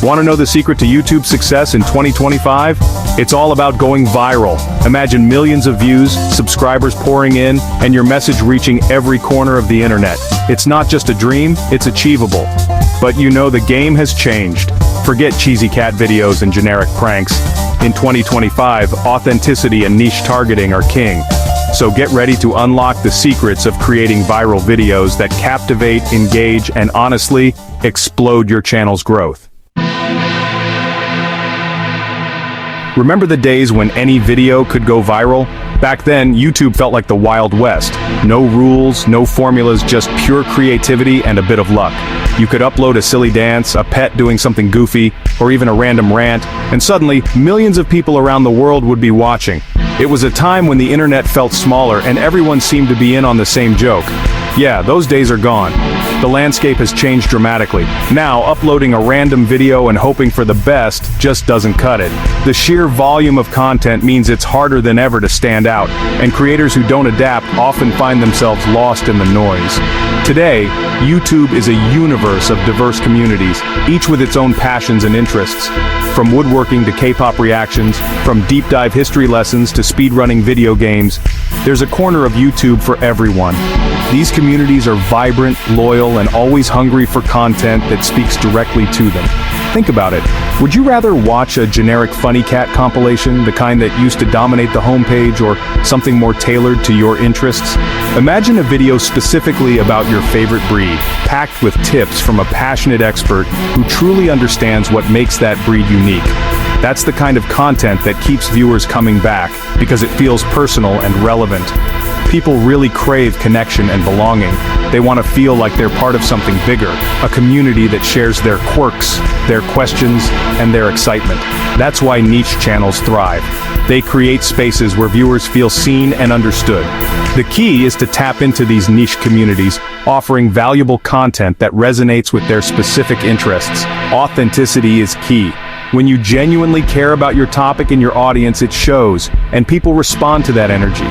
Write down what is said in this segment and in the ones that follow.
Want to know the secret to YouTube's success in 2025? It's all about going viral. Imagine millions of views, subscribers pouring in, and your message reaching every corner of the internet. It's not just a dream, it's achievable. But you know the game has changed. Forget cheesy cat videos and generic pranks. In 2025, authenticity and niche targeting are king. So get ready to unlock the secrets of creating viral videos that captivate, engage, and honestly, explode your channel's growth. Remember the days when any video could go viral? Back then, YouTube felt like the Wild West. No rules, no formulas, just pure creativity and a bit of luck. You could upload a silly dance, a pet doing something goofy, or even a random rant, and suddenly, millions of people around the world would be watching. It was a time when the internet felt smaller and everyone seemed to be in on the same joke. Yeah, those days are gone. The landscape has changed dramatically. Now, uploading a random video and hoping for the best just doesn't cut it. The sheer volume of content means it's harder than ever to stand out, and creators who don't adapt often find themselves lost in the noise. Today, YouTube is a universe of diverse communities, each with its own passions and interests. From woodworking to K-pop reactions, from deep dive history lessons to speedrunning video games, there's a corner of YouTube for everyone. These communities are vibrant, loyal, and always hungry for content that speaks directly to them. Think about it. Would you rather watch a generic funny cat compilation, the kind that used to dominate the homepage, or something more tailored to your interests? Imagine a video specifically about your favorite breed, packed with tips from a passionate expert who truly understands what makes that breed unique. That's the kind of content that keeps viewers coming back, because it feels personal and relevant. People really crave connection and belonging. They want to feel like they're part of something bigger, a community that shares their quirks, their questions, and their excitement. That's why niche channels thrive. They create spaces where viewers feel seen and understood. The key is to tap into these niche communities, offering valuable content that resonates with their specific interests. Authenticity is key. When you genuinely care about your topic and your audience, it shows, and people respond to that energy.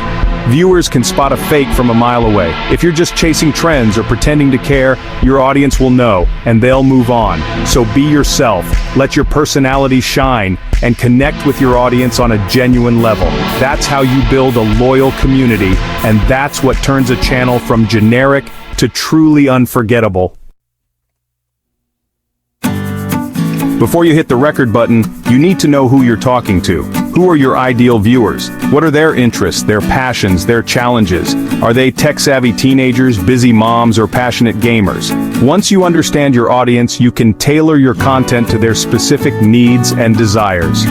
Viewers can spot a fake from a mile away. If you're just chasing trends or pretending to care, your audience will know, and they'll move on. So be yourself, let your personality shine, and connect with your audience on a genuine level. That's how you build a loyal community, and that's what turns a channel from generic to truly unforgettable. Before you hit the record button, you need to know who you're talking to. Who are your ideal viewers? What are their interests, their passions, their challenges? Are they tech-savvy teenagers, busy moms, or passionate gamers? Once you understand your audience, you can tailor your content to their specific needs and desires.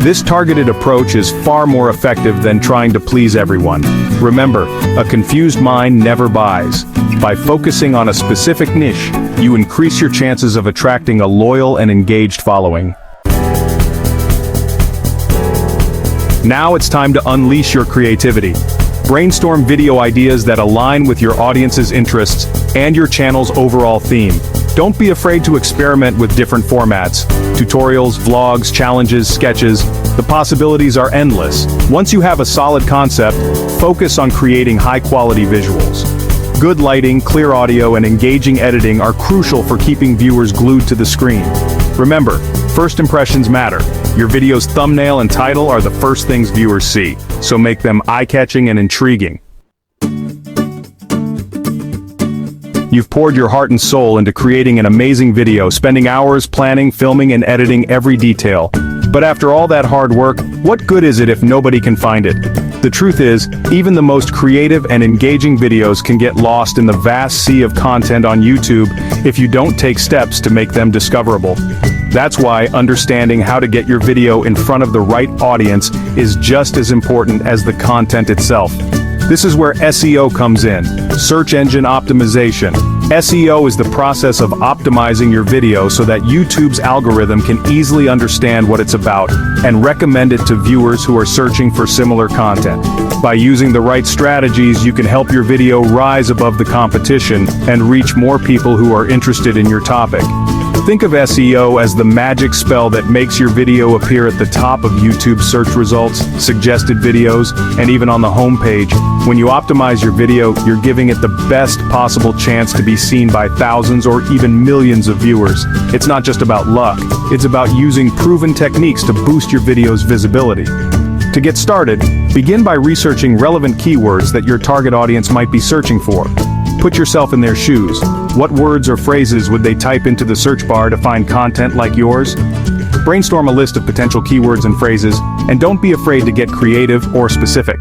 This targeted approach is far more effective than trying to please everyone. Remember, a confused mind never buys. By focusing on a specific niche, you increase your chances of attracting a loyal and engaged following. Now it's time to unleash your creativity. Brainstorm video ideas that align with your audience's interests and your channel's overall theme. Don't be afraid to experiment with different formats. Tutorials, vlogs, challenges, sketches. The possibilities are endless. Once you have a solid concept, focus on creating high-quality visuals. Good lighting, clear audio, and engaging editing are crucial for keeping viewers glued to the screen. Remember, first impressions matter. Your video's thumbnail and title are the first things viewers see, so make them eye-catching and intriguing. You've poured your heart and soul into creating an amazing video, spending hours planning, filming, and editing every detail. But after all that hard work, what good is it if nobody can find it? The truth is, even the most creative and engaging videos can get lost in the vast sea of content on YouTube if you don't take steps to make them discoverable. That's why understanding how to get your video in front of the right audience is just as important as the content itself. This is where SEO comes in, search engine optimization. SEO is the process of optimizing your video so that YouTube's algorithm can easily understand what it's about and recommend it to viewers who are searching for similar content. By using the right strategies, you can help your video rise above the competition and reach more people who are interested in your topic. Think of SEO as the magic spell that makes your video appear at the top of YouTube search results, suggested videos, and even on the homepage. When you optimize your video, you're giving it the best possible chance to be seen by thousands or even millions of viewers. It's not just about luck, it's about using proven techniques to boost your video's visibility. To get started, begin by researching relevant keywords that your target audience might be searching for. Put yourself in their shoes. What words or phrases would they type into the search bar to find content like yours? Brainstorm a list of potential keywords and phrases, and don't be afraid to get creative or specific.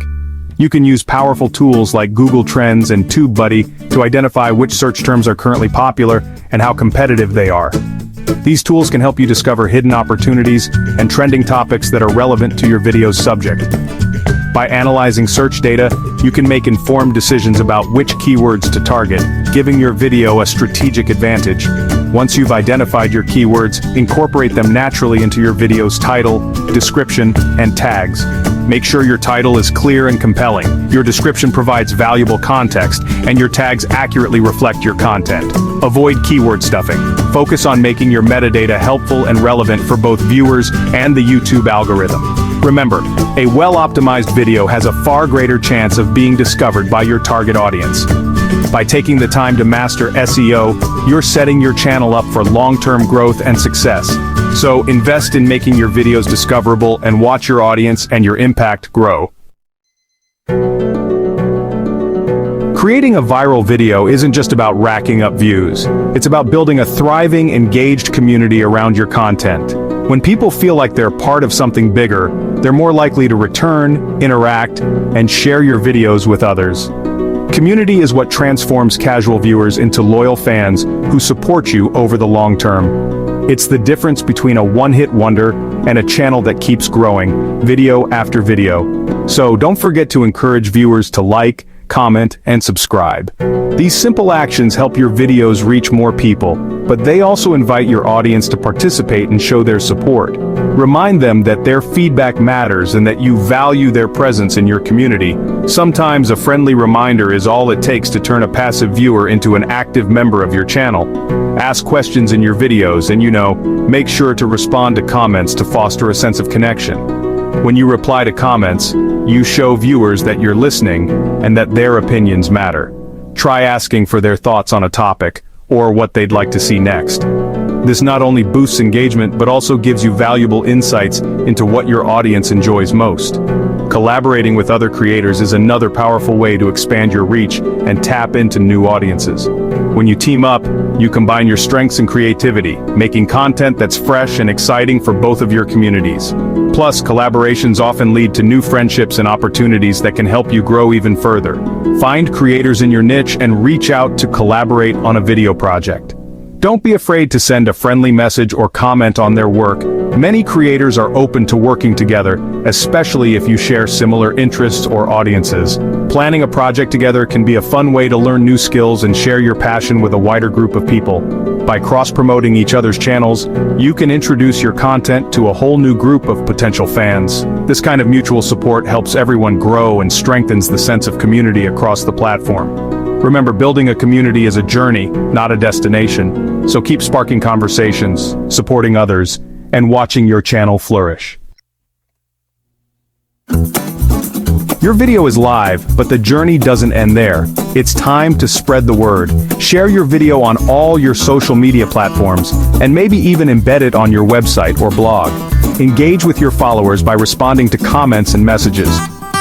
You can use powerful tools like Google Trends and TubeBuddy to identify which search terms are currently popular and how competitive they are. These tools can help you discover hidden opportunities and trending topics that are relevant to your video's subject. By analyzing search data, you can make informed decisions about which keywords to target, giving your video a strategic advantage. Once you've identified your keywords, incorporate them naturally into your video's title, description, and tags. Make sure your title is clear and compelling, your description provides valuable context, and your tags accurately reflect your content. Avoid keyword stuffing. Focus on making your metadata helpful and relevant for both viewers and the YouTube algorithm. Remember, a well-optimized video has a far greater chance of being discovered by your target audience. By taking the time to master SEO, you're setting your channel up for long-term growth and success. So invest in making your videos discoverable and watch your audience and your impact grow. Creating a viral video isn't just about racking up views. It's about building a thriving, engaged community around your content. When people feel like they're part of something bigger, they're more likely to return, interact, and share your videos with others. Community is what transforms casual viewers into loyal fans who support you over the long term. It's the difference between a one-hit wonder and a channel that keeps growing, video after video. So don't forget to encourage viewers to like, comment, and subscribe. These simple actions help your videos reach more people, but they also invite your audience to participate and show their support. Remind them that their feedback matters and that you value their presence in your community. Sometimes a friendly reminder is all it takes to turn a passive viewer into an active member of your channel. Ask questions in your videos and make sure to respond to comments to foster a sense of connection. When you reply to comments, you show viewers that you're listening and that their opinions matter. Try asking for their thoughts on a topic or what they'd like to see next. This not only boosts engagement but also gives you valuable insights into what your audience enjoys most. Collaborating with other creators is another powerful way to expand your reach and tap into new audiences. When you team up, you combine your strengths and creativity, making content that's fresh and exciting for both of your communities. Plus, collaborations often lead to new friendships and opportunities that can help you grow even further. Find creators in your niche and reach out to collaborate on a video project. Don't be afraid to send a friendly message or comment on their work. Many creators are open to working together, especially if you share similar interests or audiences. Planning a project together can be a fun way to learn new skills and share your passion with a wider group of people. By cross-promoting each other's channels, you can introduce your content to a whole new group of potential fans. This kind of mutual support helps everyone grow and strengthens the sense of community across the platform. Remember, building a community is a journey, not a destination. So keep sparking conversations, supporting others, and watching your channel flourish. Your video is live, but the journey doesn't end there. It's time to spread the word. Share your video on all your social media platforms, and maybe even embed it on your website or blog. Engage with your followers by responding to comments and messages.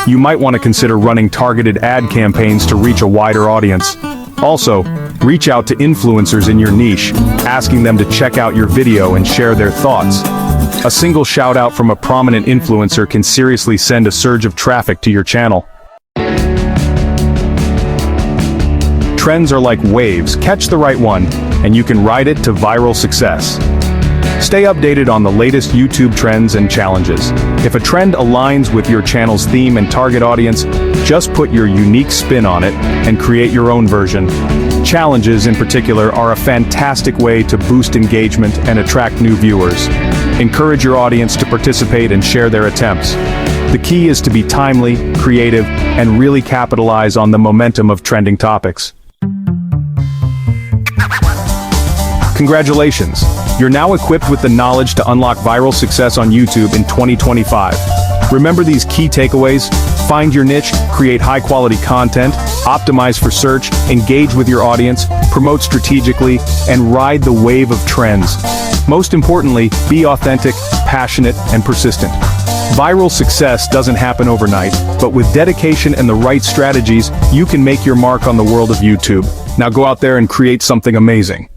You might want to consider running targeted ad campaigns to reach a wider audience. Also, reach out to influencers in your niche, asking them to check out your video and share their thoughts. A single shout out from a prominent influencer can seriously send a surge of traffic to your channel. Trends are like waves. Catch the right one, and you can ride it to viral success. Stay updated on the latest YouTube trends and challenges. If a trend aligns with your channel's theme and target audience, just put your unique spin on it and create your own version. Challenges, in particular, are a fantastic way to boost engagement and attract new viewers. Encourage your audience to participate and share their attempts. The key is to be timely, creative, and really capitalize on the momentum of trending topics. Congratulations! You're now equipped with the knowledge to unlock viral success on YouTube in 2025. Remember these key takeaways: find your niche, create high-quality content, optimize for search, engage with your audience, promote strategically, and ride the wave of trends. Most importantly, be authentic, passionate, and persistent. Viral success doesn't happen overnight, but with dedication and the right strategies, you can make your mark on the world of YouTube. Now go out there and create something amazing.